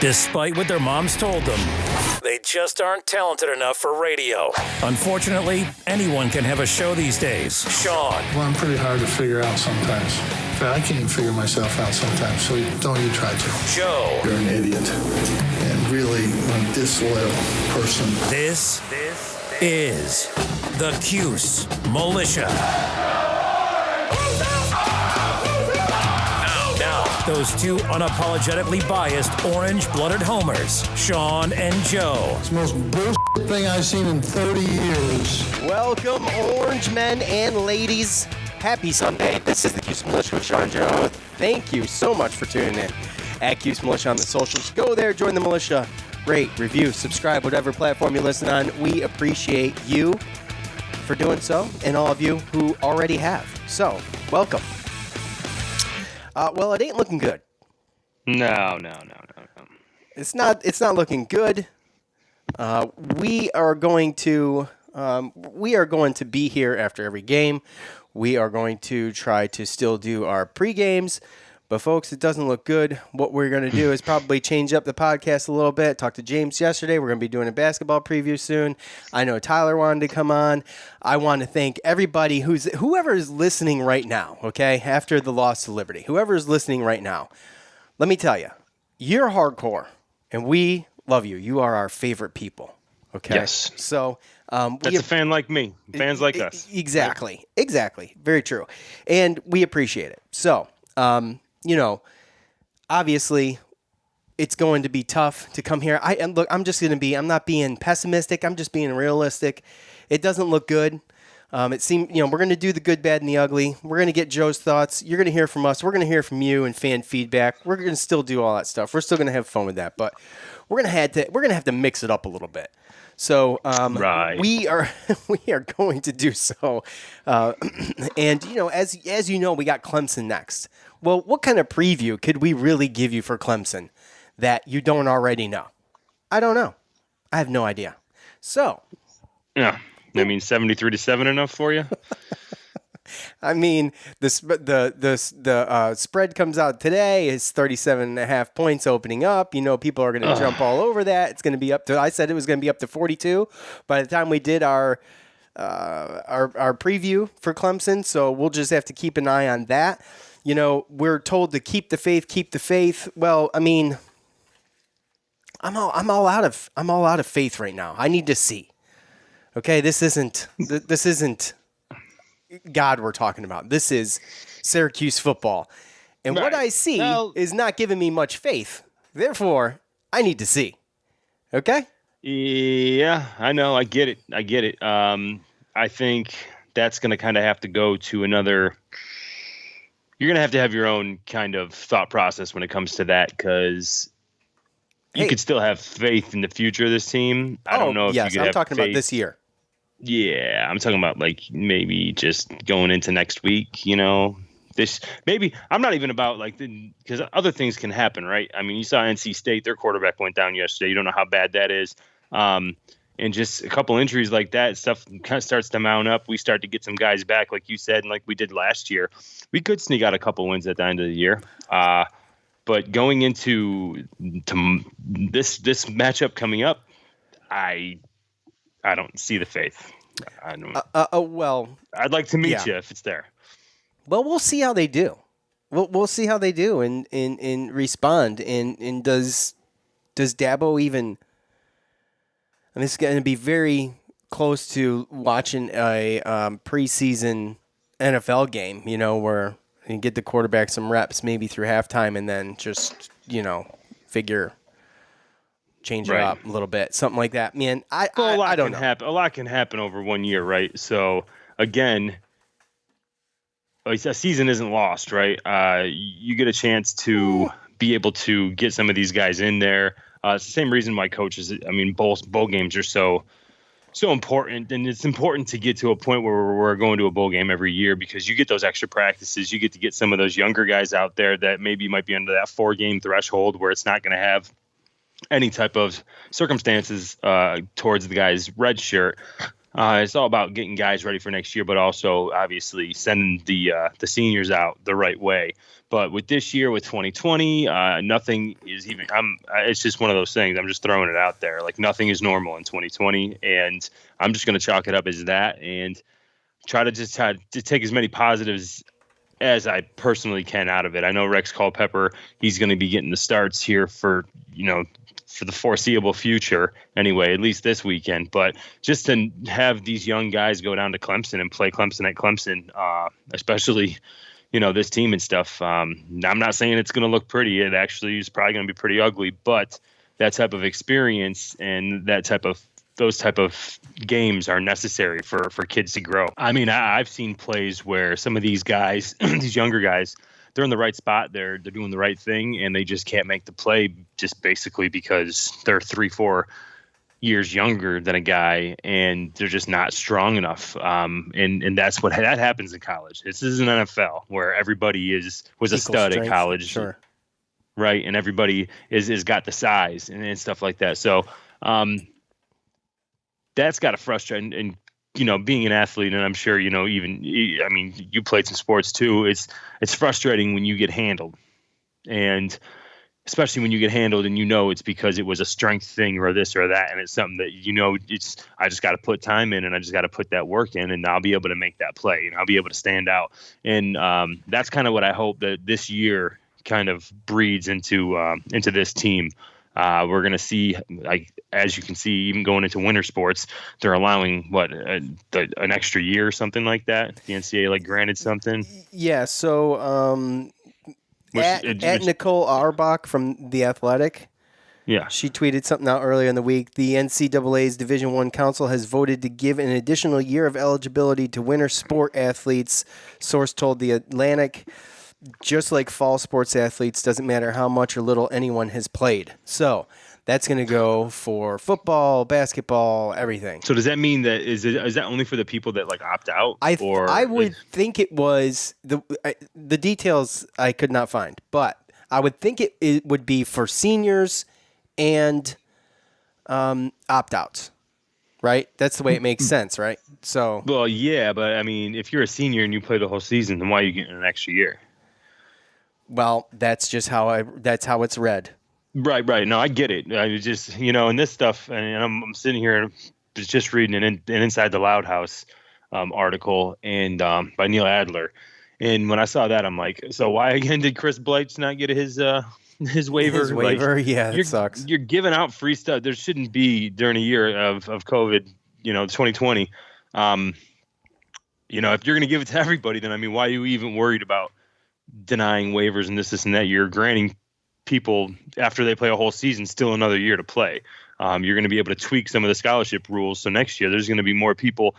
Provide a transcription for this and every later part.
Despite what their moms told them, they just aren't talented enough for radio. Unfortunately, anyone can have a show these days. Sean. Well, I'm pretty hard to figure out sometimes. In fact, I can't even figure myself out sometimes, so don't you try to. Joe. You're an idiot. And really a disloyal person. This is the Cuse Militia. Those two unapologetically biased, orange-blooded homers, Sean and Joe. It's the most bullshit thing I've seen in 30 years. Welcome, orange men and ladies. Happy Sunday. This is the Cuse Militia with Sean and Joe. Thank you so much for tuning in. At Cuse Militia on the socials. Go there, join the militia, rate, review, subscribe, whatever platform you listen on. We appreciate you for doing so, and all of you who already have. So, welcome. Well, it ain't looking good. No. It's not looking good. We are going to be here after every game. We are going to try to still do our pre-games. But, folks, it doesn't look good. What we're going to do is probably change up the podcast a little bit. Talked to James yesterday. We're going to be doing a basketball preview soon. I know Tyler wanted to come on. I want to thank everybody whoever is listening right now, okay, after the loss to Liberty. Whoever is listening right now, let me tell you, you're hardcore, and we love you. You are our favorite people, okay? Yes. So that's a fan like me. Fans like us. Exactly. Very true. And we appreciate it. So, obviously, it's going to be tough to come here. I'm not being pessimistic. I'm just being realistic. It doesn't look good. It seems, we're going to do the good, bad, and the ugly. We're going to get Joe's thoughts. You're going to hear from us. We're going to hear from you and fan feedback. We're going to still do all that stuff. We're still going to have fun with that, but we're going to have to mix it up a little bit. So right. we are going to do so. And as you know, we got Clemson next. Well, what kind of preview could we really give you for Clemson that you don't already know? I don't know. I have no idea. So, yeah, I mean 73-7 enough for you? I mean, the spread comes out today. It's 37.5 points opening up. People are going to jump all over that. It's going to be up to. I said it was going to be up to 42 by the time we did our preview for Clemson. So we'll just have to keep an eye on that. We're told to keep the faith. Well, I mean, I'm all out of faith right now. I need to see. Okay, this isn't God we're talking about. This is Syracuse football. And What I see is not giving me much faith. Therefore, I need to see. Okay? Yeah, I know. I get it. I think that's going to kind of have to go to another. You're going to have your own kind of thought process when it comes to that, because you could still have faith in the future of this team. I don't know if you could have I'm talking faith. about this year. Yeah, I'm talking about like maybe just going into next week, This maybe I'm not even about because other things can happen, right? I mean, you saw NC State, their quarterback went down yesterday. You don't know how bad that is. And just a couple injuries like that, stuff kind of starts to mount up. We start to get some guys back, like you said, and like we did last year. We could sneak out a couple wins at the end of the year. But going into this matchup coming up, I don't see the faith. I don't. Well, I'd like to meet you if it's there. Well, we'll see how they do. We'll see how they do and respond. And does Dabo even? I mean, it's going to be very close to watching a preseason NFL game. Where you get the quarterback some reps, maybe through halftime, and then just change it up a little bit, something like that. Man, I don't know. A lot can happen over 1 year, right? So again, a season isn't lost, right? You get a chance to be able to get some of these guys in there. It's the same reason why coaches. I mean, bowl games are so important, and it's important to get to a point where we're going to a bowl game every year, because you get those extra practices. You get to get some of those younger guys out there that maybe might be under that 4-game threshold where it's not going to have any type of circumstances towards the guy's red shirt. It's all about getting guys ready for next year, but also obviously sending the seniors out the right way. But with this year, with 2020, nothing is even. It's just one of those things. I'm just throwing it out there. Like nothing is normal in 2020, and I'm just going to chalk it up as that and try to take as many positives as I personally can out of it. I know Rex Culpepper, he's going to be getting the starts here for the foreseeable future anyway, at least this weekend. But just to have these young guys go down to Clemson and play Clemson at Clemson, especially, this team and stuff. I'm not saying it's going to look pretty. It actually is probably going to be pretty ugly, but that type of experience and those type of games are necessary for kids to grow. I mean, I've seen plays where some of these guys, these younger guys, they're in the right spot. They're doing the right thing, and they just can't make the play just basically because they're 3-4 years younger than a guy, and they're just not strong enough. And that's that happens in college. This is an NFL where everybody was a stud strength, at college, sure, right? And everybody is got the size and stuff like that. So that's got to frustrate. And being an athlete, and I'm sure you played some sports too. It's frustrating when you get handled, and especially when you get handled and it's because it was a strength thing or this or that, and it's something that I just got to put time in and I just got to put that work in, and I'll be able to make that play and I'll be able to stand out. And that's kind of what I hope that this year kind of breeds into this team. We're going to see, like, as you can see, even going into winter sports, they're allowing an extra year or something like that. The NCAA granted something. Yeah. So at Nicole Auerbach from The Athletic, yeah, she tweeted something out earlier in the week. The NCAA's Division I Council has voted to give an additional year of eligibility to winter sport athletes. Source told The Atlantic. Just like fall sports athletes, doesn't matter how much or little anyone has played. So that's going to go for football, basketball, everything. So does that mean that is that only for the people that opt out? I would think it was the details I could not find, but I would think it would be for seniors and opt-outs. Right? That's the way it makes sense, right? So well, yeah, but I mean, if you're a senior and you play the whole season, then why are you getting an extra year? Well, that's just how it's read. Right. No, I get it. I just, and this stuff, and I'm sitting here just reading an Inside the Loud House article and by Neil Adler. And when I saw that, I'm like, so why again did Chris Bleich not get his waiver? His waiver, yeah, it sucks. You're giving out free stuff. There shouldn't be during a year of COVID, 2020. If you're going to give it to everybody, then, I mean, why are you even worried about denying waivers and this and that? You're granting people after they play a whole season still another year to play. You're going to be able to tweak some of the scholarship rules. So next year there's going to be more people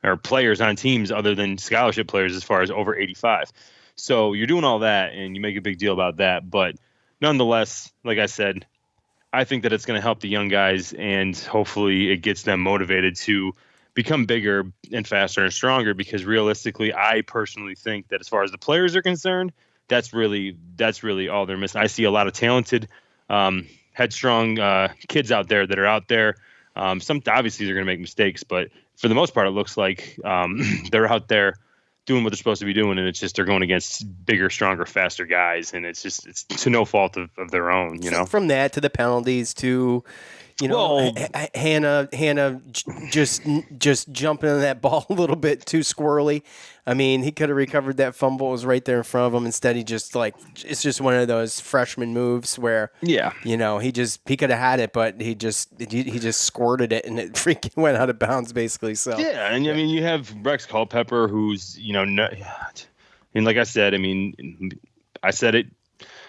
or players on teams other than scholarship players as far as over 85. So you're doing all that and you make a big deal about that. But nonetheless, like I said, I think that it's going to help the young guys and hopefully it gets them motivated to become bigger and faster and stronger, because realistically, I personally think that as far as the players are concerned, that's really all they're missing. I see a lot of talented, headstrong kids out there that are out there. Some obviously they're going to make mistakes, but for the most part, it looks like they're out there doing what they're supposed to be doing, and it's just they're going against bigger, stronger, faster guys, and it's to no fault of their own. From that to the penalties to. Hannah just jumping on that ball a little bit too squirrely. I mean, he could have recovered that fumble. It was right there in front of him. Instead, he just it's just one of those freshman moves where, he could have had it, but he just squirted it and it freaking went out of bounds basically. So yeah, and I mean, you have Rex Culpepper, who's and like I said, I mean, I said it.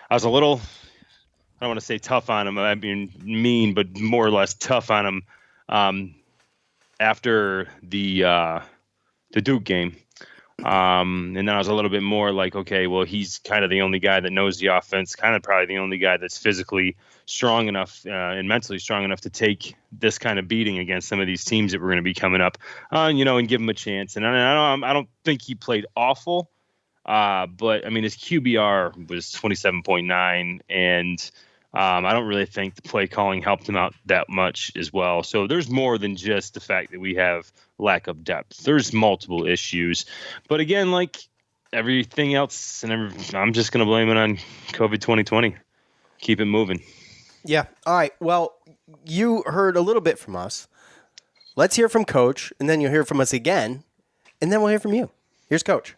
I was a little. I don't want to say tough on him. I mean, mean, but more or less tough on him after the Duke game. And then I was a little bit more like, okay, well, he's kind of the only guy that knows the offense, kind of probably the only guy that's physically strong enough and mentally strong enough to take this kind of beating against some of these teams that were going to be coming up, and give him a chance. And I don't think he played awful, but I mean, his QBR was 27.9, and I don't really think the play calling helped him out that much as well. So there's more than just the fact that we have lack of depth. There's multiple issues. But again, like everything else, I'm just going to blame it on COVID 2020. Keep it moving. Yeah. All right. Well, you heard a little bit from us. Let's hear from Coach, and then you'll hear from us again, and then we'll hear from you. Here's Coach.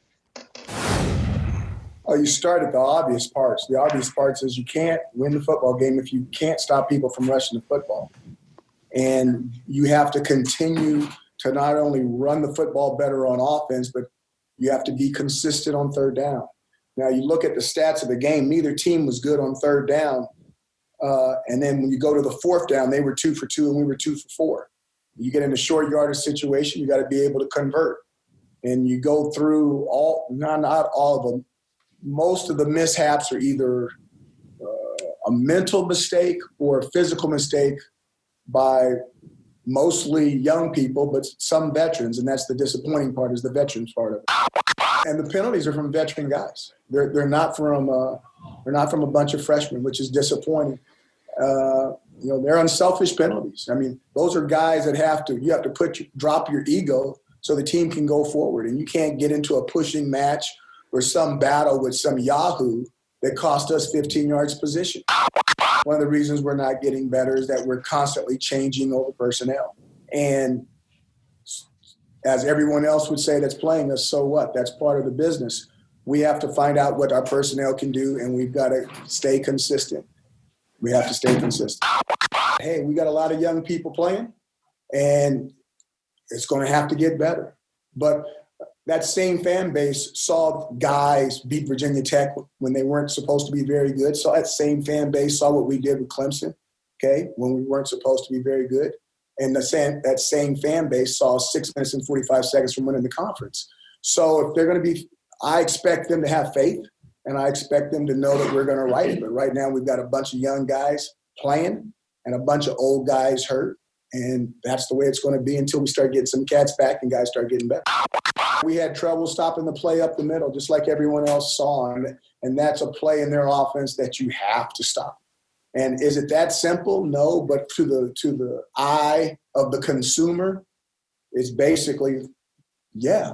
Oh, you start at the obvious parts. The obvious parts is you can't win the football game if you can't stop people from rushing the football. And you have to continue to not only run the football better on offense, but you have to be consistent on third down. Now, you look at the stats of the game, neither team was good on third down. And then when you go to the fourth down, they were 2 for 2 and we were 2 for 4. You get in a short yardage situation, you got to be able to convert. And you go through not all of them. Most of the mishaps are either a mental mistake or a physical mistake by mostly young people, but some veterans, and that's the disappointing part, is the veterans part of it. And the penalties are from veteran guys. They're not from a bunch of freshmen, which is disappointing. They're unselfish penalties. I mean, those are guys that you have to drop your ego so the team can go forward, and you can't get into a pushing match or some battle with some yahoo that cost us 15 yards position. One of the reasons we're not getting better is that we're constantly changing over personnel. And as everyone else would say that's playing us, so what? That's part of the business. We have to find out what our personnel can do, and we've got to stay consistent. We have to stay consistent. Hey, we got a lot of young people playing, and it's going to have to get better. But that same fan base saw guys beat Virginia Tech when they weren't supposed to be very good. So that same fan base saw what we did with Clemson, okay, when we weren't supposed to be very good. And that same fan base saw 6 minutes and 45 seconds from winning the conference. So if they're going to be – I expect them to have faith, and I expect them to know that we're going to write it. But right now we've got a bunch of young guys playing and a bunch of old guys hurt. And that's the way it's going to be until we start getting some cats back and guys start getting better. We had trouble stopping the play up the middle, just like everyone else saw. And that's a play in their offense that you have to stop. And is it that simple? No, but to the eye of the consumer, it's basically, yeah,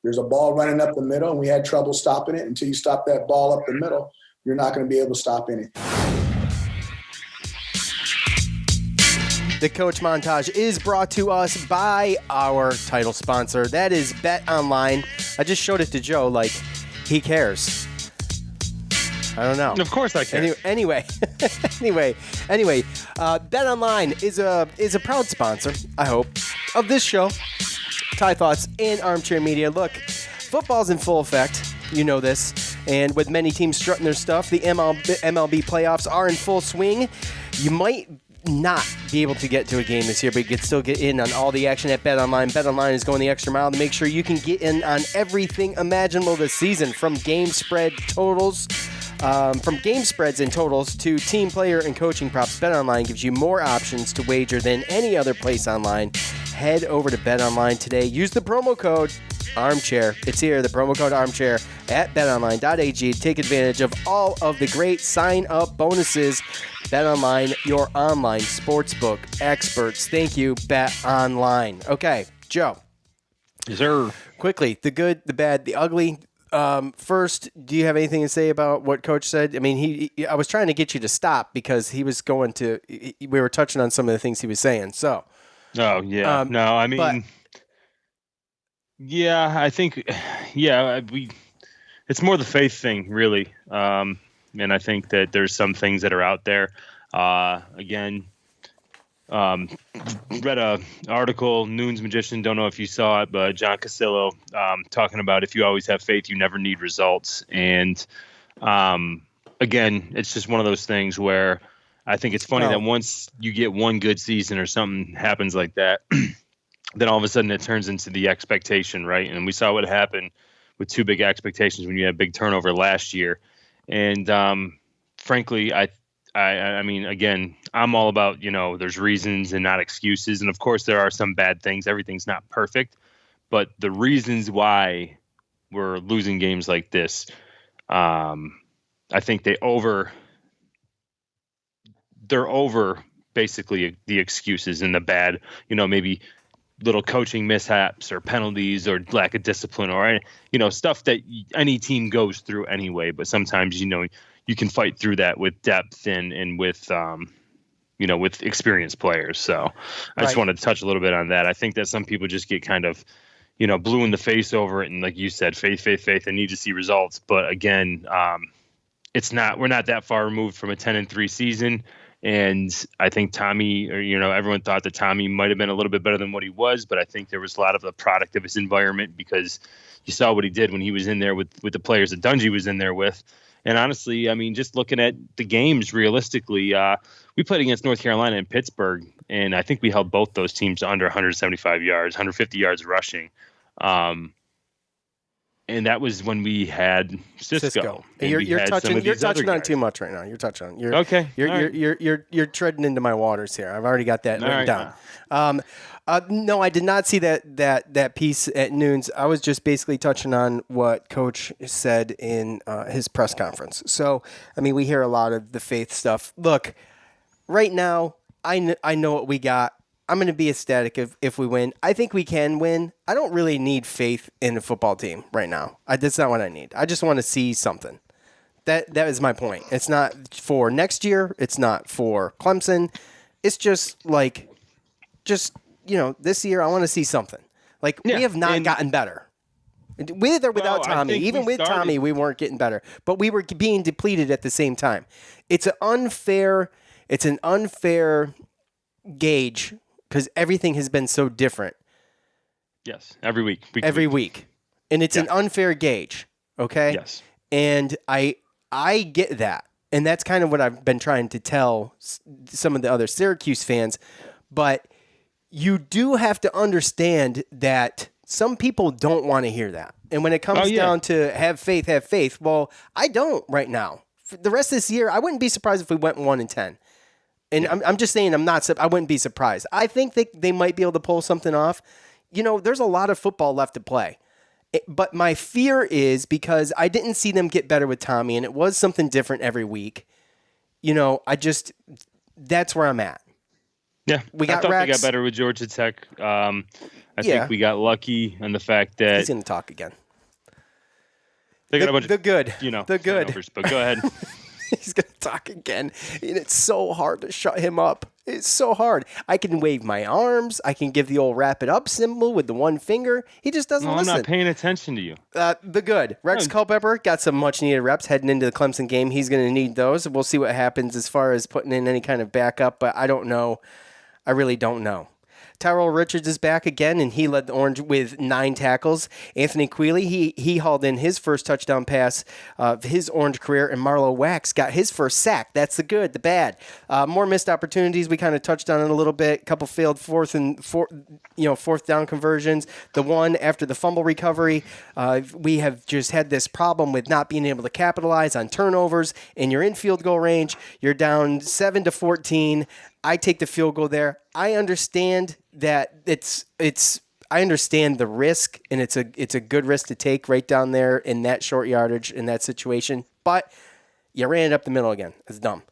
there's a ball running up the middle, and we had trouble stopping it. Until you stop that ball up the middle, you're not going to be able to stop anything. The Coach Montage is brought to us by our title sponsor. That is Bet Online. I just showed it to Joe like he cares. I don't know. Of course I care. Anyway, Bet Online is a proud sponsor, I hope, of this show, Tie Thoughts and Armchair Media. Look, football's in full effect. You know this. And with many teams strutting their stuff, the MLB playoffs are in full swing. You might not be able to get to a game this year, but you can still get in on all the action at BetOnline. BetOnline is going the extra mile to make sure you can get in on everything imaginable this season, from game spreads and totals to team, player, and coaching props. BetOnline gives you more options to wager than any other place online. Head over to BetOnline today. Use the promo code Armchair. It's here, the promo code Armchair at betonline.ag. Take advantage of all of the great sign-up bonuses. BetOnline, your online sportsbook experts. Thank you, BetOnline. Okay, Joe. Yes, sir. Quickly, the good, the bad, the ugly. First, do you have anything to say about what Coach said? I mean, I was trying to get you to stop because he was going to. We were touching on some of the things he was saying. So. Oh yeah. No, I mean. Yeah, I think. Yeah, it's more the faith thing, really. And I think that there's some things that are out there. Again, read a article, Noon's Magician, don't know if you saw it, but John Cassillo talking about if you always have faith, you never need results. And again, it's just one of those things where I think it's funny that once you get one good season or something happens like that, then all of a sudden it turns into the expectation, right? And we saw what happened with two big expectations when you had big turnover last year. And frankly, I mean, again, I'm all about, there's reasons and not excuses. And of course, there are some bad things. Everything's not perfect. But the reasons why we're losing games like this, I think they they're over basically the excuses and the bad, maybe little coaching mishaps or penalties or lack of discipline or, stuff that any team goes through anyway. But sometimes, you can fight through that with depth and with, with experienced players. So I just wanted to touch a little bit on that. I think that some people just get kind of, blue in the face over it. And like you said, faith, and need to see results. But again, we're not that far removed from a 10-3 season. And I think Tommy, everyone thought that Tommy might have been a little bit better than what he was, but I think there was a lot of the product of his environment, because you saw what he did when he was in there with the players that Dungy was in there with. And honestly, I mean, just looking at the games realistically, we played against North Carolina and Pittsburgh, and I think we held both those teams to under 175 yards, 150 yards rushing. And that was when we had Cisco. You're touching on too much right now. You're treading into my waters here. I've already got that written down. No, I did not see that piece at Noons. I was just basically touching on what Coach said in his press conference. So, I mean, we hear a lot of the faith stuff. Look, right now, I know what we got. I'm going to be ecstatic if we win. I think we can win. I don't really need faith in the football team right now. That's not what I need. I just want to see something. That is my point. It's not for next year. It's not for Clemson. It's just this year I want to see something. We have not gotten better. With or without Tommy. Even with Tommy, we weren't getting better. But we were being depleted at the same time. It's an unfair gauge, because everything has been so different. Yes, every week. Week. And it's an unfair gauge, okay? Yes. And I get that. And that's kind of what I've been trying to tell some of the other Syracuse fans. But you do have to understand that some people don't want to hear that. And when it comes down to have faith, well, I don't right now. For the rest of this year, I wouldn't be surprised if we went 1-10. And I'm just saying I wouldn't be surprised. I think they might be able to pull something off. There's a lot of football left to play. But my fear is, because I didn't see them get better with Tommy, and it was something different every week. That's where I'm at. Yeah, I thought they got better with Georgia Tech. I think we got lucky on the fact that he's going to talk again. They got a bunch of good. Turnovers, but go ahead. He's going to talk again. And it's so hard to shut him up. It's so hard. I can wave my arms. I can give the old wrap it up symbol with the one finger. He just doesn't listen. I'm not paying attention to you. The good. Rex Culpepper got some much needed reps heading into the Clemson game. He's going to need those. We'll see what happens as far as putting in any kind of backup, but I don't know. I really don't know. Tyrell Richards is back again, and he led the Orange with 9 tackles. Anthony Quealy, he hauled in his first touchdown pass of his Orange career, and Marlo Wax got his first sack. That's the good, the bad. More missed opportunities. We kind of touched on it a little bit. A couple failed fourth down conversions. The one after the fumble recovery, we have just had this problem with not being able to capitalize on turnovers. And you're in field goal range. You're down 7-14. I take the field goal there. I understand that I understand the risk, and it's a good risk to take right down there in that short yardage in that situation. But you ran it up the middle again. It's dumb.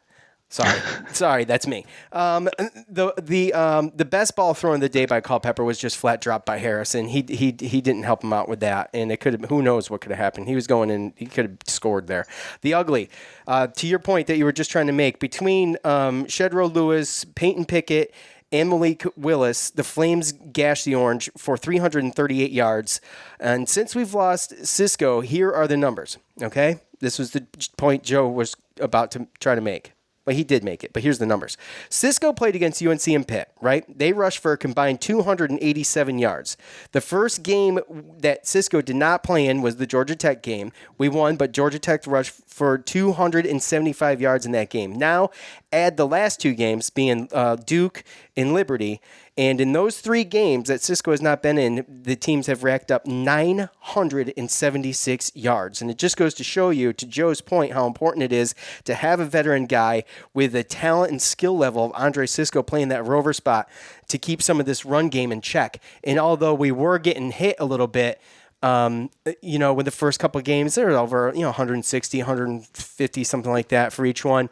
Sorry, that's me. The best ball thrown of the day by Culpepper was just flat drop by Harrison. He didn't help him out with that, and it could have, who knows what could have happened. He was going in, he could have scored there. The ugly, to your point that you were just trying to make, between Shedro Lewis, Peyton Pickett, and Malik Willis, the Flames gashed the Orange for 338 yards. And since we've lost Cisco, here are the numbers, okay? This was the point Joe was about to try to make. Well, he did make it, but here's the numbers. Cisco played against UNC and Pitt, right? They rushed for a combined 287 yards. The first game that Cisco did not play in was the Georgia Tech game. We won, but Georgia Tech rushed for 275 yards in that game. Now, add the last 2 games, being Duke and Liberty, and in those 3 games that Cisco has not been in, the teams have racked up 976 yards. And it just goes to show you, to Joe's point, how important it is to have a veteran guy with the talent and skill level of Andre Cisco playing that rover spot to keep some of this run game in check. And although we were getting hit a little bit, with the first couple of games, they're over, 160, 150, something like that for each one.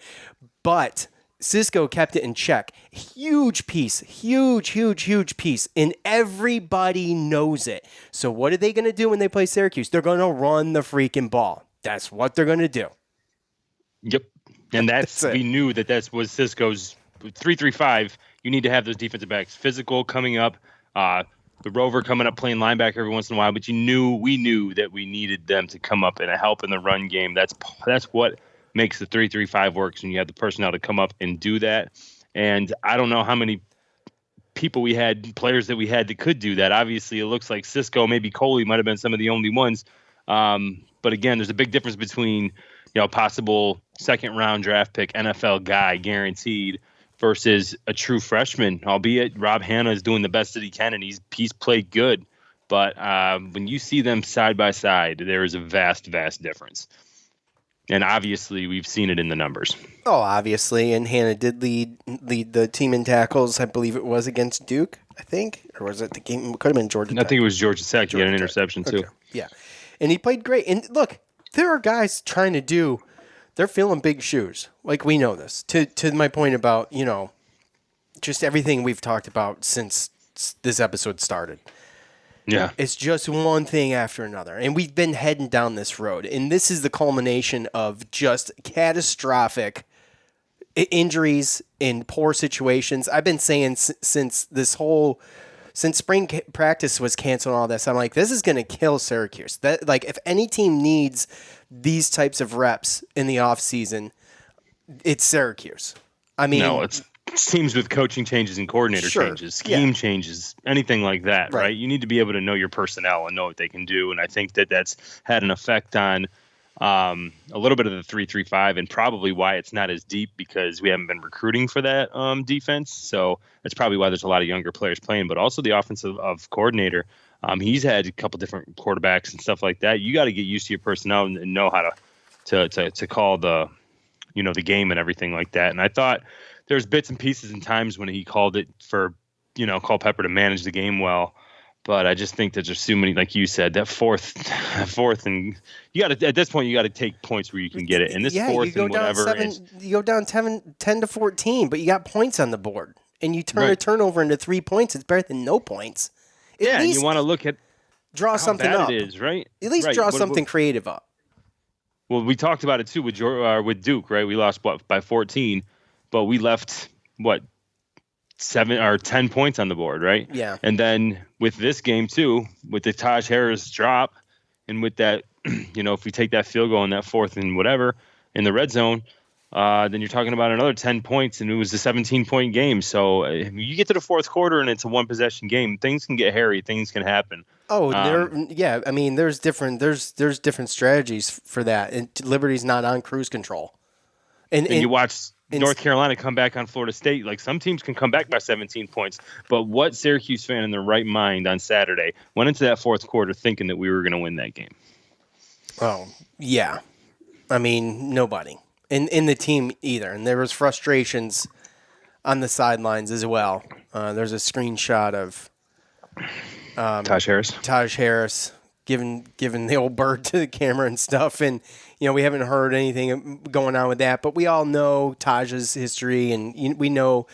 But Cisco kept it in check. Huge piece, huge piece, and everybody knows it. So what are they going to do when they play Syracuse? They're going to run the freaking ball. That's what they're going to do. Yep. And that's we knew that was Cisco's 3-3-5. You need to have those defensive backs physical coming up. The Rover coming up playing linebacker every once in a while, but we knew that we needed them to come up and help in the run game. That's what makes the 3-3-5 works when you have the personnel to come up and do that. And I don't know how many players that we had that could do that. Obviously, it looks like Cisco, maybe Coley might have been some of the only ones. But again, there's a big difference between possible second-round draft pick NFL guy guaranteed versus a true freshman, albeit Rob Hanna is doing the best that he can, and he's played good. But when you see them side by side, there is a vast difference. And obviously, we've seen it in the numbers. Oh, obviously. And Hannah did lead the team in tackles. I believe it was against Duke, I think. Or was it the game? It could have been Georgia Tech. I think it was Georgia Tech. He had an interception, too. Okay. Yeah. And he played great. And look, there are guys trying to do – they're filling big shoes. Like, we know this. To my point about, just everything we've talked about since this episode started. Yeah. It's just one thing after another. And we've been heading down this road. And this is the culmination of just catastrophic injuries in poor situations. I've been saying since spring practice was canceled and all this, I'm like, this is going to kill Syracuse. That, like, if any team needs these types of reps in the offseason, it's Syracuse. I mean, no, it's teams with coaching changes and coordinator changes, scheme changes, anything like that, right? You need to be able to know your personnel and know what they can do. And I think that's had an effect on a little bit of the 3-3-5 and probably why it's not as deep because we haven't been recruiting for that defense. So that's probably why there's a lot of younger players playing, but also the offensive coordinator. He's had a couple different quarterbacks and stuff like that. You got to get used to your personnel and know how to call the game and everything like that. And I thought there's bits and pieces and times when he called it for, Culpepper to manage the game well. But I just think that there's too many, like you said, that fourth, and you got to, at this point, you got to take points where you can get it. And this fourth and whatever. You go down 10-14, but you got points on the board. And you turn a turnover into 3 points. It's better than no points. And you want to look at draw something up. It is, right? At least draw something creative up. Well, we talked about it too with Duke, right? We lost by 14, but we left 7 or 10 points on the board, right? Yeah. And then with this game too, with the Taj Harris drop, and with that, if we take that field goal in that fourth and whatever in the red zone, then you're talking about another 10 points, and it was a 17-point game. So you get to the fourth quarter and it's a one-possession game. Things can get hairy. Things can happen. Oh, I mean, there's different strategies for that, and Liberty's not on cruise control. And you watch North Carolina come back on Florida State. Like, some teams can come back by 17 points, but what Syracuse fan in their right mind on Saturday went into that fourth quarter thinking that we were going to win that game? Oh, yeah. I mean, nobody. In the team either. And there was frustrations on the sidelines as well. There's a screenshot of Taj Harris giving the old bird to the camera and stuff. And, we haven't heard anything going on with that. But we all know Taj's history, and we know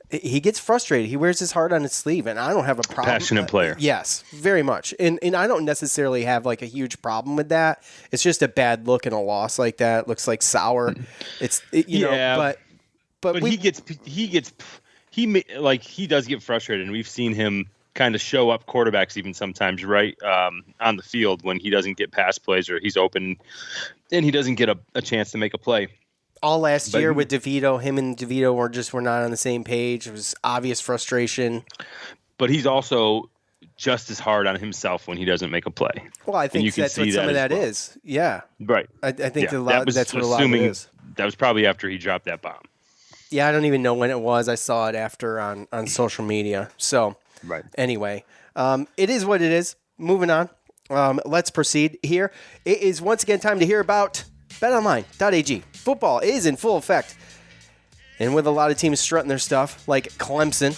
he gets frustrated. He wears his heart on his sleeve, and I don't have a problem. Passionate player. Yes, very much. And I don't necessarily have like a huge problem with that. It's just a bad look in a loss like that. It looks like sour. But he does get frustrated, and we've seen him kind of show up quarterbacks even sometimes, right, on the field when he doesn't get pass plays or he's open and he doesn't get a chance to make a play. All last year with DeVito, him and DeVito were not on the same page. It was obvious frustration. But he's also just as hard on himself when he doesn't make a play. Well, I think that's what some of that is. Yeah. Right. I think that's what a lot of it is. That was probably after he dropped that bomb. Yeah, I don't even know when it was. I saw it after on social media. So, anyway, it is what it is. Moving on. Let's proceed here. It is once again time to hear about BetOnline.ag. Football is in full effect. And with a lot of teams strutting their stuff, like Clemson,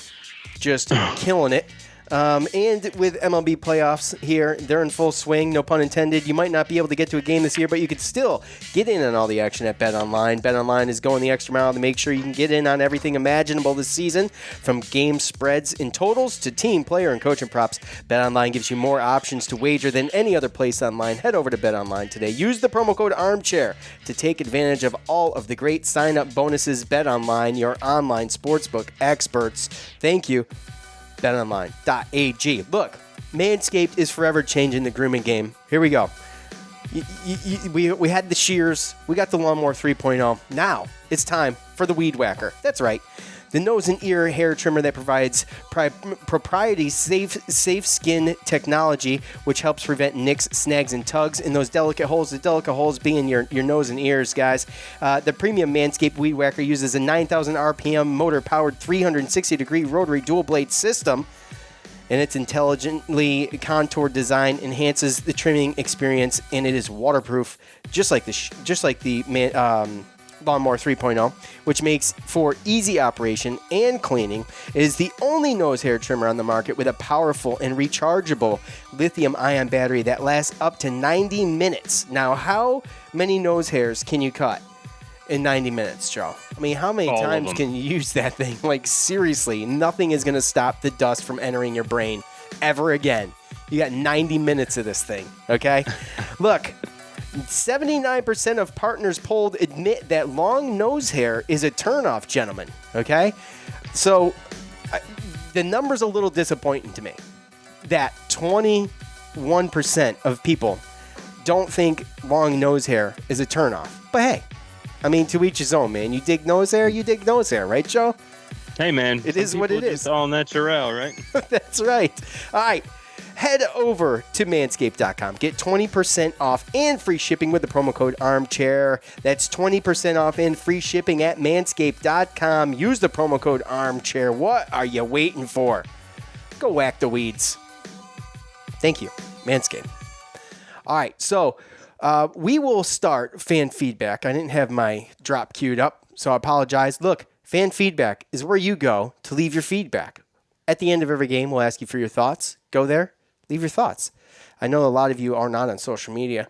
just killing it. And with MLB playoffs here, they're in full swing, no pun intended. You might not be able to get to a game this year, but you could still get in on all the action at BetOnline. BetOnline is going the extra mile to make sure you can get in on everything imaginable this season, from game spreads and totals to team, player, and coaching props. BetOnline gives you more options to wager than any other place online. Head over to BetOnline today. Use the promo code ARMCHAIR to take advantage of all of the great sign-up bonuses. BetOnline, your online sportsbook experts. Thank you. BetOnline.ag. Look, Manscaped is forever changing the grooming game. Here we go. We had the shears. We got the Lawnmower 3.0. Now it's time for the Weed Whacker. That's right. The nose and ear hair trimmer that provides proprietary safe skin technology, which helps prevent nicks, snags, and tugs in those delicate holes. The delicate holes being your nose and ears, guys. The premium Manscaped Weed Whacker uses a 9,000 RPM motor-powered 360-degree rotary dual-blade system, and its intelligently contoured design enhances the trimming experience, and it is waterproof, just like the Lawnmower 3.0, which makes for easy operation and cleaning. It is the only nose hair trimmer on the market with a powerful and rechargeable lithium-ion battery that lasts up to 90 minutes. Now, how many nose hairs can you cut in 90 minutes, Joe? I mean, how many times can you use that thing? Like, seriously, nothing is going to stop the dust from entering your brain ever again. You got 90 minutes of this thing, okay? Look, 79% of partners polled admit that long nose hair is a turnoff, gentlemen. Okay? So, the number's a little disappointing to me. That 21% of people don't think long nose hair is a turnoff. But hey, I mean, to each his own, man. You dig nose hair, right, Joe? Hey, man. It is what it is. It's all natural, right? That's right. All right. Head over to manscaped.com. Get 20% off and free shipping with the promo code ARMCHAIR. That's 20% off and free shipping at manscaped.com. Use the promo code ARMCHAIR. What are you waiting for? Go whack the weeds. Thank you, Manscaped. All right, so we will start fan feedback. I didn't have my drop queued up, so I apologize. Look, fan feedback is where you go to leave your feedback. At the end of every game, we'll ask you for your thoughts. Go there. Leave your thoughts. I know a lot of you are not on social media,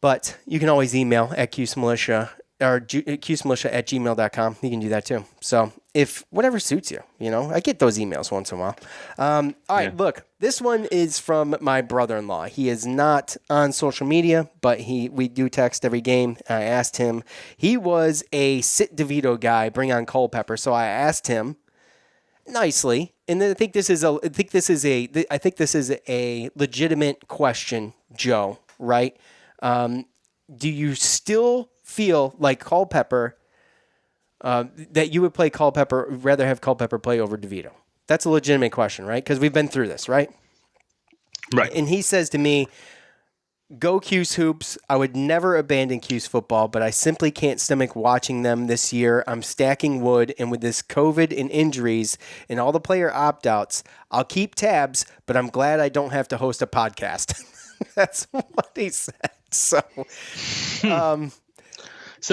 but you can always email at cusemilitia or cusemilitia@gmail.com. You can do that too. So if whatever suits you, I get those emails once in a while. All right, Look, this one is from my brother-in-law. He is not on social media, but we do text every game. I asked him. He was a sit DeVito guy. Bring on Culpepper. So I asked him nicely, and then I think this is a legitimate question, Joe. Right? Do you still feel like Culpepper, that you would play Culpepper, rather have Culpepper play over DeVito? That's a legitimate question, right? Because we've been through this, right? Right. And he says to me, go Cuse Hoops. I would never abandon Cuse football, but I simply can't stomach watching them this year. I'm stacking wood, and with this COVID and injuries and all the player opt-outs, I'll keep tabs, but I'm glad I don't have to host a podcast. That's what he said. So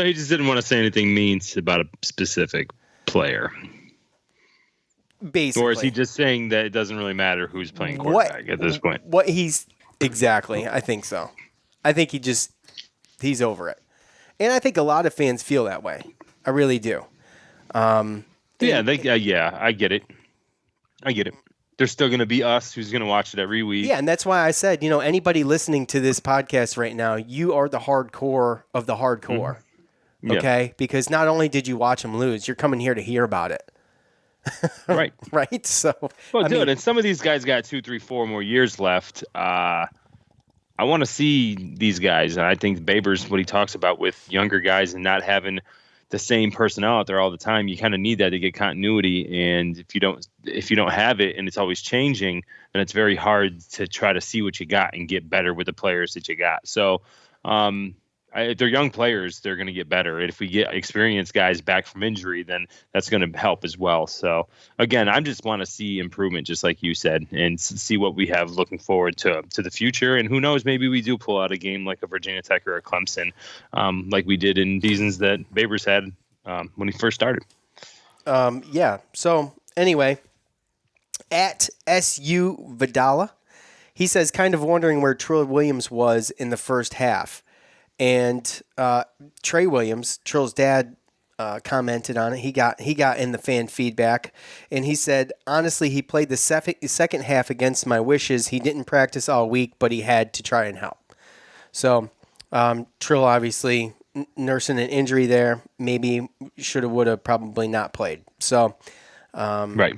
he just didn't want to say anything mean about a specific player. Basically. Or is he just saying that it doesn't really matter who's playing quarterback at this point? Exactly. I think so. I think he's over it. And I think a lot of fans feel that way. I really do. I get it. There's still going to be us who's going to watch it every week. Yeah, and that's why I said, anybody listening to this podcast right now, you are the hardcore of the hardcore. Mm-hmm. Okay? Yeah. Because not only did you watch them lose, you're coming here to hear about it. Right. Right? So, and some of these guys got 2, 3, 4 more years left. I want to see these guys. I think Babers, what he talks about with younger guys and not having the same personnel out there all the time, you kind of need that to get continuity. And if you don't have it and it's always changing, then it's very hard to try to see what you got and get better with the players that you got. So, they're young players. They're going to get better. And if we get experienced guys back from injury, then that's going to help as well. So, again, I just want to see improvement, just like you said, and see what we have looking forward to the future. And who knows, maybe we do pull out a game like a Virginia Tech or a Clemson, like we did in seasons that Babers had when he first started. So, anyway, At SU Vidala, he says, kind of wondering where Trill Williams was in the first half. And Trey Williams, Trill's dad, commented on it. He got in the fan feedback, and he said, honestly, he played the second half against my wishes. He didn't practice all week, but he had to try and help. So Trill obviously nursing an injury there. Maybe shoulda, woulda, probably not played. So right.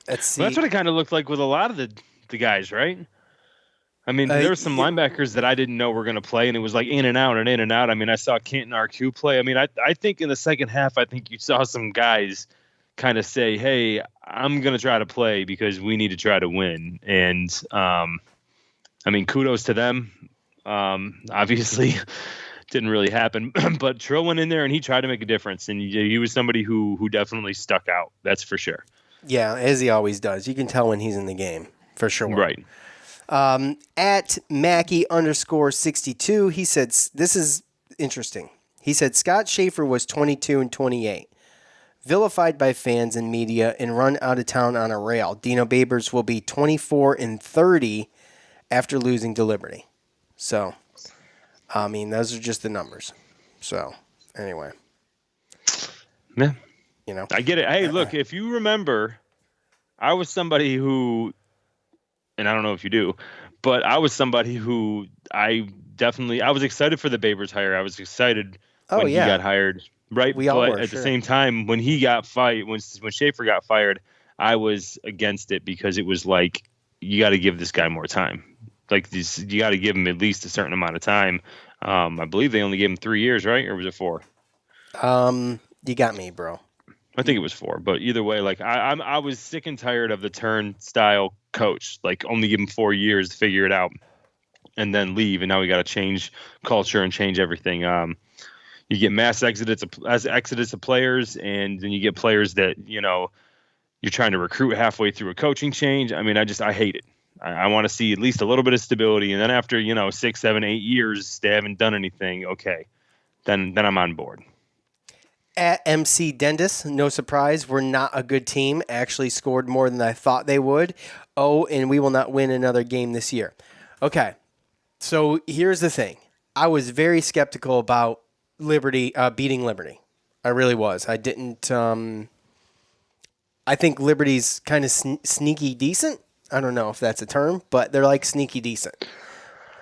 Let's see. Well, that's what it kind of looked like with a lot of the guys, right? I mean, there were some linebackers that I didn't know were going to play, and it was like in and out and in and out. I mean, I saw Canton RQ play. I mean, I think in the second half, I think you saw some guys kind of say, hey, I'm going to try to play because we need to try to win. And, I mean, kudos to them. Obviously, didn't really happen. But Trill went in there, and he tried to make a difference. And he was somebody who definitely stuck out. That's for sure. Yeah, as he always does. You can tell when he's in the game, for sure. Right. At Mackey_62, he said, this is interesting. He said, Scott Schaefer was 22 and 28, vilified by fans and media, and run out of town on a rail. Dino Babers will be 24 and 30 after losing to Liberty. So, I mean, those are just the numbers. So, anyway. Yeah. You know, I get it. Hey, look, if you remember, I was somebody who, and I don't know if you do, but I was somebody who I was excited for the Babers hire. I was excited when he got hired, right? We all were, at the same time, when he got fired, when Schaefer got fired, I was against it because it was like, you got to give this guy more time. Like you got to give him at least a certain amount of time. I believe they only gave him 3 years, right? Or was it 4? You got me, bro. I think it was 4, but either way, like I was sick and tired of the turnstile coach, like only give him 4 years to figure it out and then leave. And now we got to change culture and change everything. You get mass exodus of players, and then you get players that, you're trying to recruit halfway through a coaching change. I mean, I hate it. I want to see at least a little bit of stability. And then after, 6, 7, 8 years, they haven't done anything. Okay. Then I'm on board. At MC Dendis, no surprise, we're not a good team. Actually scored more than I thought they would. Oh, and we will not win another game this year. Okay, so here's the thing. I was very skeptical about Liberty beating Liberty. I really was. I didn't. I think Liberty's kind of sneaky decent. I don't know if that's a term, but they're like sneaky decent.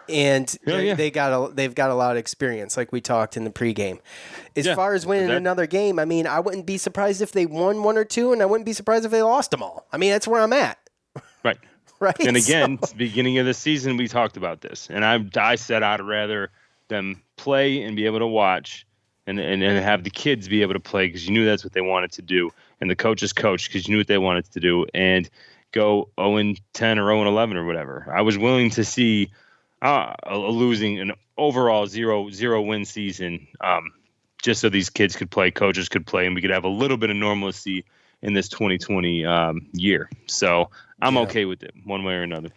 And they've got a lot of experience, like we talked in the pregame. As far as winning another game, I mean, I wouldn't be surprised if they won 1 or 2, and I wouldn't be surprised if they lost them all. I mean, that's where I'm at. Right. Right. And again, at the beginning of the season, we talked about this, and I said I'd rather them play and be able to watch, and have the kids be able to play because you knew that's what they wanted to do, and the coaches coach because you knew what they wanted to do, and go 0-10 or 0-11 or whatever. I was willing to see. Losing an overall 0 win season, just so these kids could play, coaches could play, and we could have a little bit of normalcy in this 2020 year. So I'm okay with it one way or another.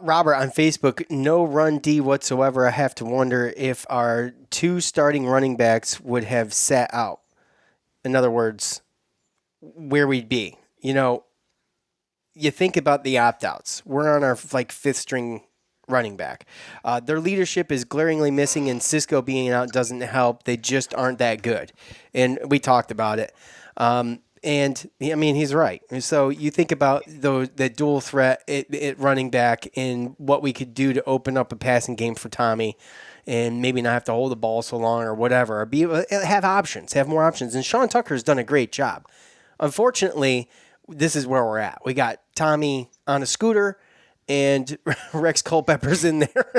Robert on Facebook, no run D whatsoever. I have to wonder if our 2 starting running backs would have sat out. In other words, where we'd be. You think about the opt-outs. We're on our 5th string running back. Their leadership is glaringly missing, and Cisco being out doesn't help. They just aren't that good. And we talked about it. And, I mean, he's right. And so you think about the dual threat at running back and what we could do to open up a passing game for Tommy and maybe not have to hold the ball so long or whatever. Or have options, have more options. And Sean Tucker's done a great job. Unfortunately, this is where we're at. We got Tommy on a scooter, and Rex Culpepper's in there.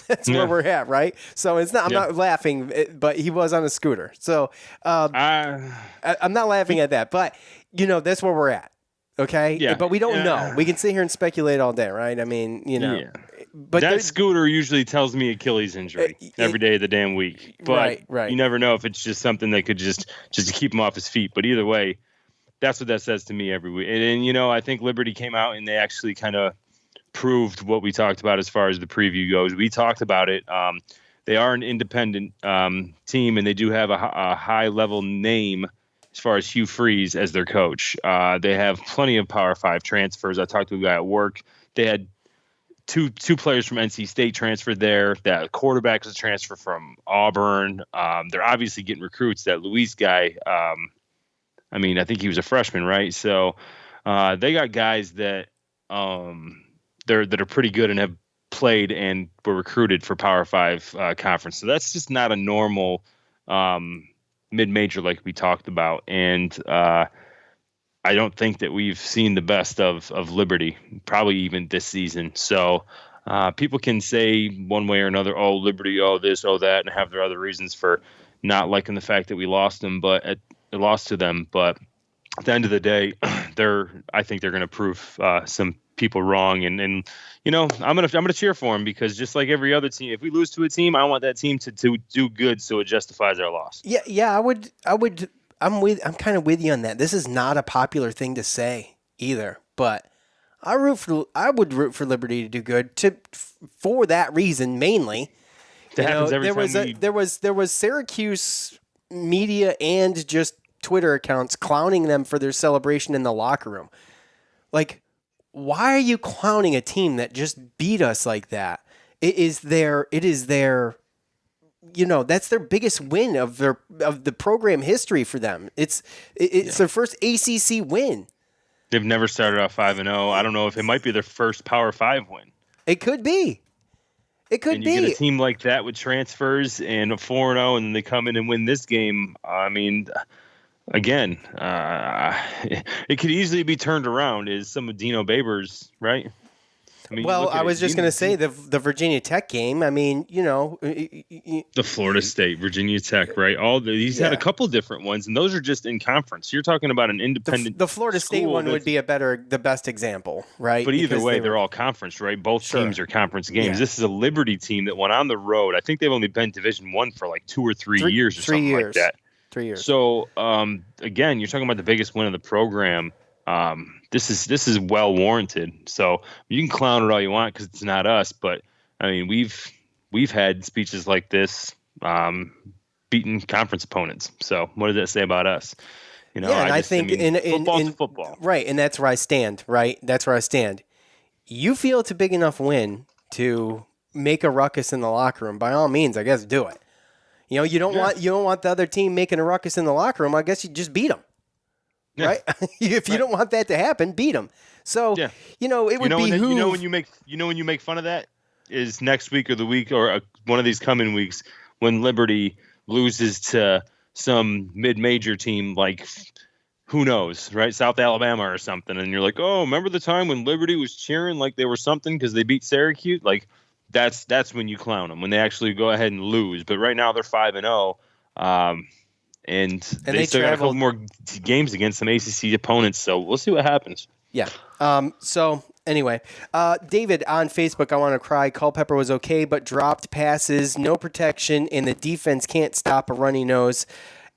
That's where we're at, right? So it's not. I'm not laughing, but he was on a scooter. So I'm not laughing at that. But that's where we're at. Okay. Yeah. But we don't know. We can sit here and speculate all day, right? I mean, Yeah. But that scooter usually tells me Achilles injury every day of the damn week. But right. You never know if it's just something that could just to keep him off his feet. But either way, that's what that says to me every week. And I think Liberty came out and they actually kind of proved what we talked about as far as the preview goes. We talked about it. They are an independent team, and they do have a high level name as far as Hugh Freeze as their coach. They have plenty of Power 5 transfers. I talked to a guy at work. They had two players from NC State transferred there. That quarterback is a transfer from Auburn. They're obviously getting recruits. That Luis guy, I think he was a freshman, right? So they got guys that that are pretty good and have played and were recruited for Power 5 conference. So that's just not a normal mid-major like we talked about. And I don't think that we've seen the best of Liberty, probably even this season. So people can say one way or another, oh, Liberty, oh, this, oh, that, and have their other reasons for not liking the fact that we lost them, lost to them. But at the end of the day, I think they're going to prove some people wrong. And I'm gonna cheer for them, because just like every other team, if we lose to a team, I want that team to do good so it justifies our loss. Yeah, I would. I'm kind of with you on that. This is not a popular thing to say either, but I would root for Liberty to do good for that reason mainly. That happens every time. There was Syracuse media and just Twitter accounts clowning them for their celebration in the locker room. Like, why are you clowning a team that just beat us like that? It is their that's their biggest win of the program history for them. It's their first ACC win. They've never started off 5-0. I don't know if it might be their first Power 5 win. It could be. It could be. You get a team like that with transfers and a 4-0, and then they come in and win this game. Again, it could easily be turned around as some of Dino Babers, right? I was just going to say the Virginia Tech game. The Florida State, Virginia Tech, right? He's had a couple different ones, and those are just in conference. You're talking about an independent. The Florida State one would be the best example, right? But either way, they're all conference, right? Both teams are conference games. Yeah. This is a Liberty team that went on the road. I think they've only been Division I for like 2 or 3 years or something like that. 3 years. So again, you're talking about the biggest win of the program. This is well warranted. So you can clown it all you want because it's not us, but we've had speeches like this, beating conference opponents. So what does that say about us? Football's football, right? And that's where I stand. Right, that's where I stand. You feel it's a big enough win to make a ruckus in the locker room. By all means, I guess do it. You don't want the other team making a ruckus in the locker room. I guess you just beat them. Yeah. Right? If you don't want that to happen, beat them. So, it would behoove. When you make fun of that is next week or the week or one of these coming weeks when Liberty loses to some mid-major team like, who knows, right? South Alabama or something. And you're like, oh, remember the time when Liberty was cheering like they were something because they beat Syracuse? Like, that's when you clown them, when they actually go ahead and lose. But right now they're 5-0. And they still got a couple more games against some ACC opponents, so we'll see what happens. Yeah. So anyway, David on Facebook, I want to cry. Culpepper was okay, but dropped passes, no protection, and the defense can't stop a runny nose.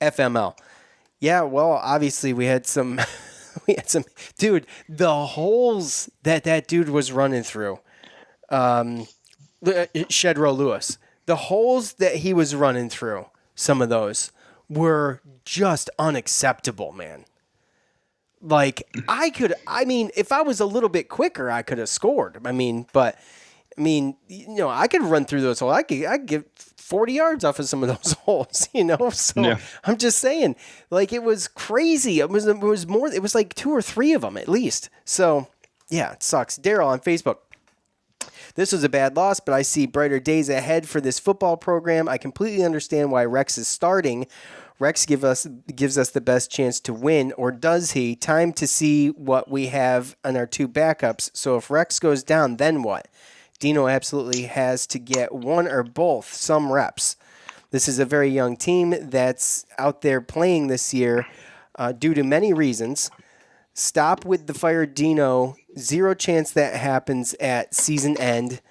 FML. Yeah. Well, obviously we had some. Dude. The holes that dude was running through. Shedro Lewis. The holes that he was running through. Some of those were just unacceptable, man. Like, if I was a little bit quicker, I could have scored. I could run through those holes. I could get 40 yards off of some of those holes, So yeah. I'm just saying, like, it was crazy. It was more. It was like 2 or 3 of them at least. So, yeah, it sucks. Daryl on Facebook. This was a bad loss, but I see brighter days ahead for this football program. I completely understand why Rex is starting. Rex gives us the best chance to win, or does he? Time to see what we have on our 2 backups. So if Rex goes down, then what? Dino absolutely has to get one or both, some reps. This is a very young team that's out there playing this year due to many reasons. Stop with the fire Dino. 0 chance that happens at season end.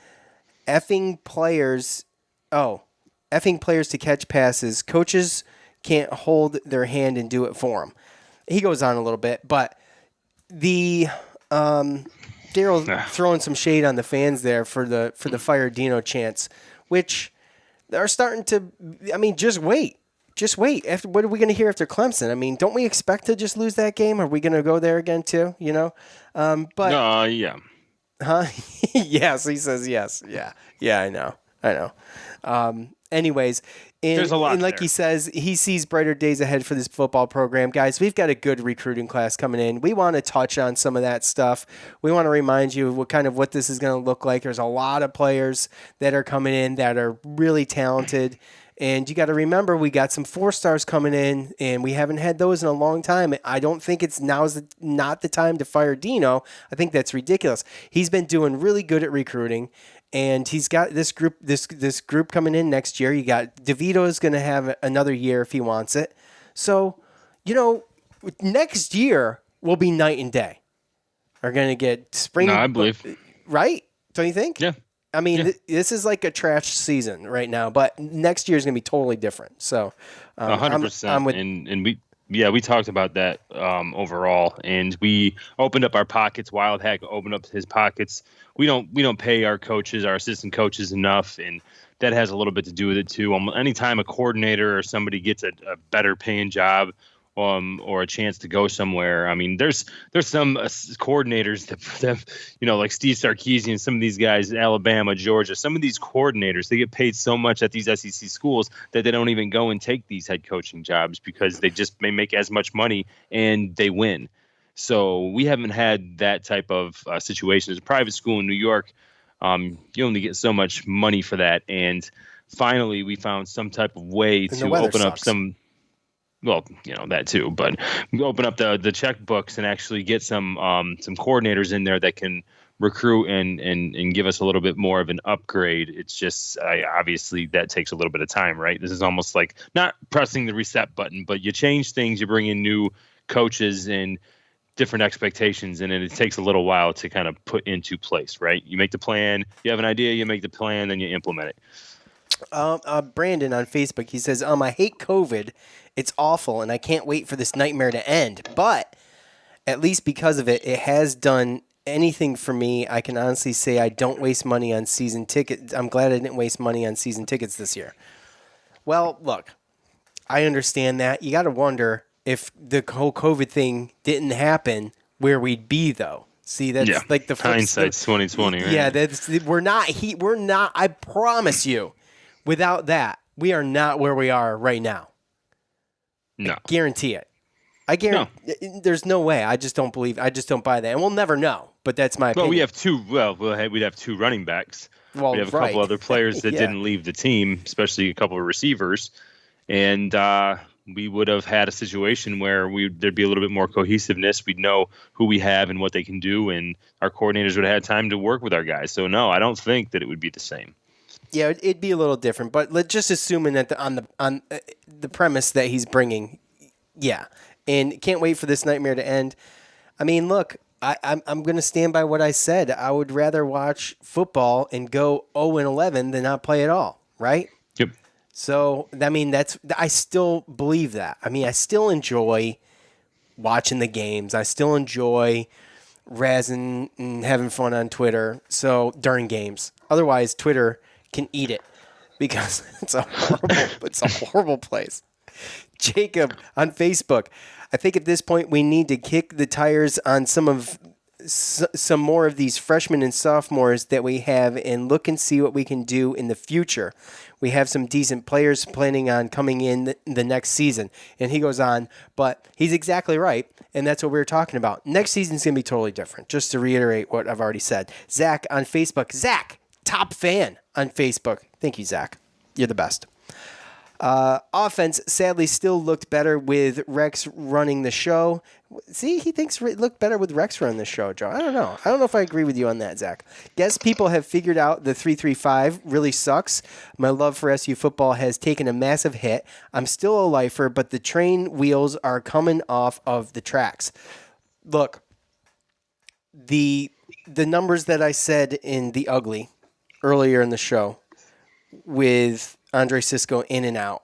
Effing players to catch passes. Coaches can't hold their hand and do it for them. He goes on a little bit, but the Daryl throwing some shade on the fans there for the fire Dino chants, which are starting to. Just wait. just wait. What are we going to hear after Clemson? I mean, don't we expect to just lose that game? Are we going to go there again too? But Yeah. huh? Yes, he says yes. Yeah. I know. Anyways, There's a lot and like there. he says, he sees brighter days ahead for this football program. Guys, we've got a good recruiting class coming in. We want to touch on some of that stuff. We want to remind you of what this is going to look like. There's a lot of players that are coming in that are really talented. And you got to remember, we got some 4-stars coming in, and we haven't had those in a long time. I don't think now's not the time to fire Dino. I think that's ridiculous. He's been doing really good at recruiting, and he's got this group coming in next year. You got DeVito is going to have another year if he wants it. So, next year will be night and day. We're going to get spring. No, I believe. Right? Don't you think? Yeah. I mean, this is like a trash season right now, but next year is going to be totally different. So, 100%. I'm with, and we talked about that overall, and we opened up our pockets. Wild Hack opened up his pockets. We don't pay our coaches, our assistant coaches enough, and that has a little bit to do with it too. Anytime a coordinator or somebody gets a better paying job, or a chance to go somewhere. I mean, there's some coordinators that like Steve Sarkisian and some of these guys, Alabama, Georgia, some of these coordinators, they get paid so much at these SEC schools that they don't even go and take these head coaching jobs because they just may make as much money and they win. So we haven't had that type of situation. There's a private school in New York. You only get so much money for that. And finally, we found some type of way to open up some. Well, that too, but open up the checkbooks and actually get some coordinators in there that can recruit and give us a little bit more of an upgrade. It's just obviously that takes a little bit of time, right? This is almost like not pressing the reset button, but you change things, you bring in new coaches and different expectations, and then it takes a little while to kind of put into place, right? You make the plan, you have an idea, you make the plan, then you implement it. Brandon on Facebook, he says, I hate COVID. It's awful, and I can't wait for this nightmare to end. But at least because of it, it has done anything for me. I can honestly say I don't waste money on season tickets. I'm glad I didn't waste money on season tickets this year. Well, look, I understand that. You got to wonder if the whole COVID thing didn't happen, where we'd be, though. See, that's like the hindsight's 2020, right? Yeah, we're not. I promise you, without that, we are not where we are right now. No. I guarantee it. There's no way. I just don't believe. I just don't buy that, and we'll never know. But that's my opinion. We'd have two running backs. We have a couple other players that didn't leave the team, especially a couple of receivers, and we would have had a situation where there'd be a little bit more cohesiveness. We'd know who we have and what they can do, and our coordinators would have had time to work with our guys. So no, I don't think that it would be the same. Yeah, it'd be a little different, but let's just assuming that on the premise that he's bringing, and can't wait for this nightmare to end. I mean, look, I'm going to stand by what I said. I would rather watch football and go 0-11 than not play at all, right? Yep. So I mean, I still believe that. I mean, I still enjoy watching the games. I still enjoy razzing and having fun on Twitter. So during games, otherwise Twitter can eat it because it's a horrible place. Jacob on Facebook, I think at this point we need to kick the tires on some more of these freshmen and sophomores that we have and look and see what we can do in the future. We have some decent players planning on coming in the next season. And he goes on, but he's exactly right, and that's what we were talking about. Next season's going to be totally different, just to reiterate what I've already said. Zach on Facebook. Zach, top fan on Facebook. Thank you, Zach. You're the best. Offense sadly still looked better with Rex running the show. See, he thinks it looked better with Rex running the show, Joe. I don't know. I don't know if I agree with you on that, Zach. Guess people have figured out the 3-3-5 really sucks. My love for SU football has taken a massive hit. I'm still a lifer, but the train wheels are coming off of the tracks. Look, the numbers that I said in The Ugly earlier in the show with Andre Cisco in and out,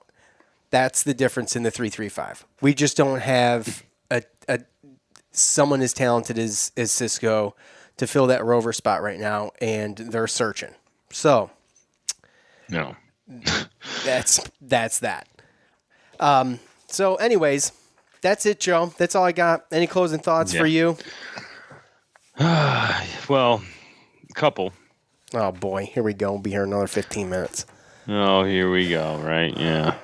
that's the difference in the 3-3-5. We just don't have someone as talented as Cisco to fill that rover spot right now, and they're searching. So, no, that's that. So, anyways, that's it, Joe. That's all I got. Any closing thoughts for you? Well, a couple. Oh, boy. Here we go. We'll be here another 15 minutes. Oh, here we go. Right. Yeah.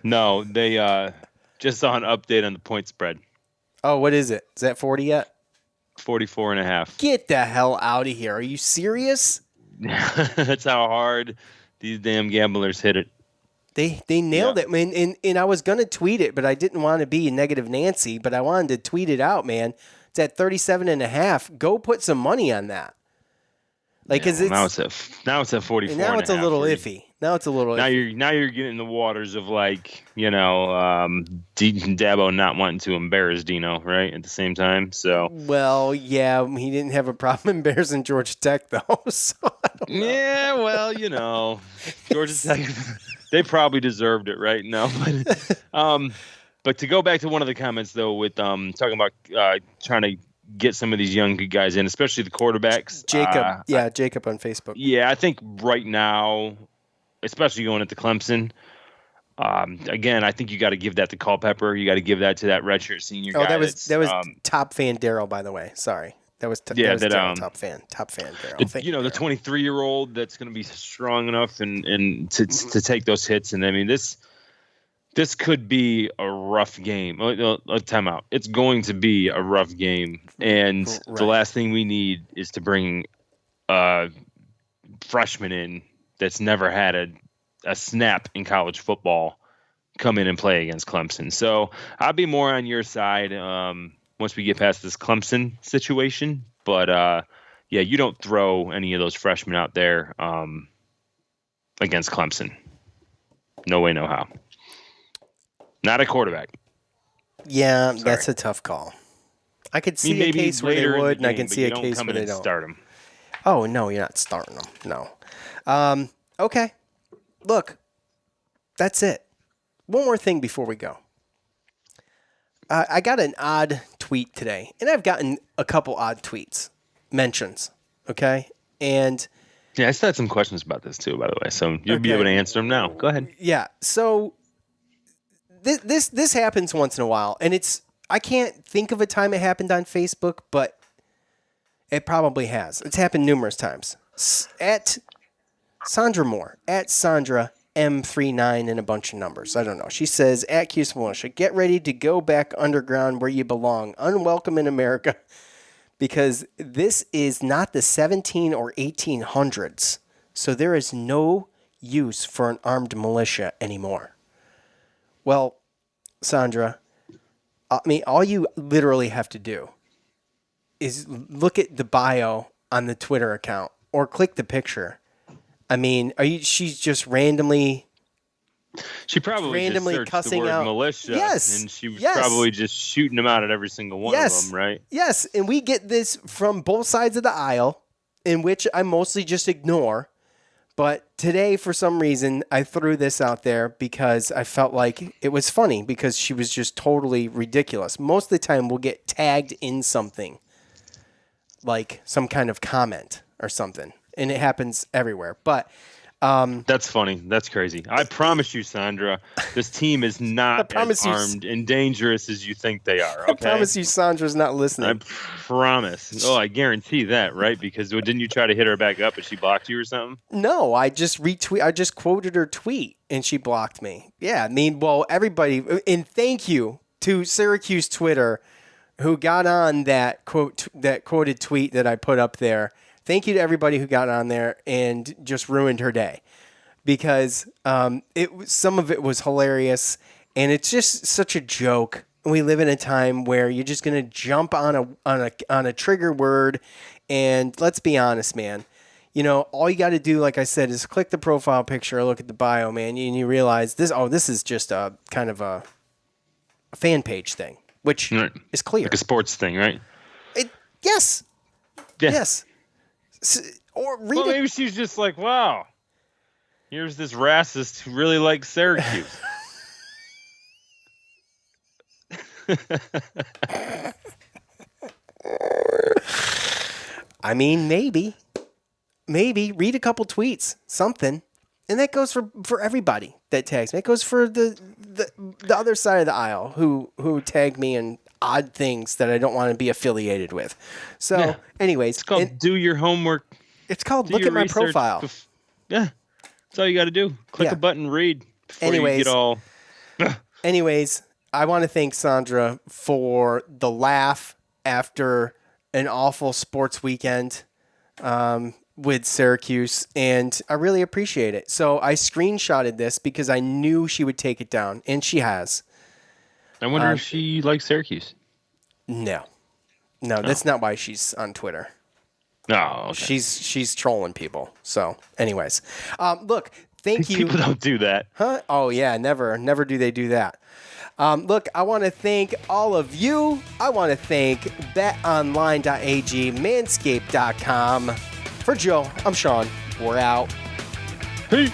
No, they just saw an update on the point spread. Oh, what is it? Is that 40 yet? 44.5. Get the hell out of here. Are you serious? That's how hard these damn gamblers hit it. They nailed it, man. And I was going to tweet it, but I didn't want to be a negative Nancy, but I wanted to tweet it out, man. It's at 37.5. Go put some money on that. Like, Yeah, now it's at 44. And now it's a little iffy. Now it's a little iffy. Now you're getting in the waters of, like, Dabo not wanting to embarrass Dino, right? At the same time, so. Well, yeah, he didn't have a problem embarrassing Georgia Tech though. So yeah, well, Georgia Tech, they probably deserved it, right? No, but to go back to one of the comments though, with talking about trying to get some of these young guys in, especially the quarterbacks. Jacob, Jacob on Facebook. Yeah, I think right now, especially going into Clemson, again, I think you got to give that to Culpepper. You got to give that to that redshirt senior guy. That was top fan Daryl, by the way. Sorry, that was Daryl, top fan Daryl. The 23-year-old that's going to be strong enough and to take those hits. And I mean, this could be a rough game. Timeout. It's going to be a rough game, and the last thing we need is to bring a freshman in that's never had a snap in college football come in and play against Clemson. So I'll be more on your side once we get past this Clemson situation. But you don't throw any of those freshmen out there against Clemson. No way, no how. Not a quarterback. Yeah, that's a tough call. I could see a case where they would, and I can see a case where they don't. Start them. Oh, no, you're not starting them. No. Okay. Look, that's it. One more thing before we go. I got an odd tweet today, and I've gotten a couple odd tweets, mentions, okay? And yeah, I still had some questions about this too, by the way, so you'll be able to answer them now. Go ahead. Yeah, so this happens once in a while, and I can't think of a time it happened on Facebook, but it probably has. It's happened numerous times. At Sandra Moore, at Sandra M39 and a bunch of numbers. I don't know. She says, at Cuse Militia, get ready to go back underground where you belong. Unwelcome in America, because this is not the 17 or 1800s. So there is no use for an armed militia anymore. Well, Sandra, I mean, all you literally have to do is look at the bio on the Twitter account or click the picture. I mean, she's just randomly. She probably randomly just searched cussing the word out militia, yes, and she was probably just shooting them out at every single one of them, right? Yes, and we get this from both sides of the aisle, in which I mostly just ignore. But today, for some reason, I threw this out there because I felt like it was funny because she was just totally ridiculous. Most of the time, we'll get tagged in something, like some kind of comment or something. And it happens everywhere. But that's funny. That's crazy. I promise you, Sandra, this team is not as armed and dangerous as you think they are. Okay? I promise you, Sandra's not listening. I promise. Oh, I guarantee that, right? Because didn't you try to hit her back up and she blocked you or something? No, I just quoted her tweet and she blocked me. Yeah, I mean, well, everybody, and thank you to Syracuse Twitter who got on that quoted tweet that I put up there. Thank you to everybody who got on there and just ruined her day, because some of it was hilarious and it's just such a joke. We live in a time where you're just gonna jump on a trigger word, and let's be honest, man. You know, all you got to do, like I said, is click the profile picture or look at the bio, man, and you realize this is just a kind of a fan page thing, which is clear, like a sports thing, right? Yes. Yeah. Yes. Or maybe she's just like, wow, here's this racist who really likes Syracuse. I mean, maybe read a couple tweets, something, and that goes for everybody that tags me. It goes for the the other side of the aisle who tag me in odd things that I don't want to be affiliated with. So, anyways, it's called do your homework. It's called look at my profile. Yeah, that's all you got to do. Click a button, read. Before you get all. Anyways, I want to thank Sandra for the laugh after an awful sports weekend with Syracuse, and I really appreciate it. So I screenshotted this because I knew she would take it down, and she has. I wonder if she likes Syracuse. No, that's not why she's on Twitter. No, okay. She's trolling people. So, anyways, look, thank you. People don't do that. Huh? Oh yeah, never do they do that. Look, I want to thank all of you. I want to thank betonline.ag, manscaped.com. For Joe, I'm Sean. We're out. Hey.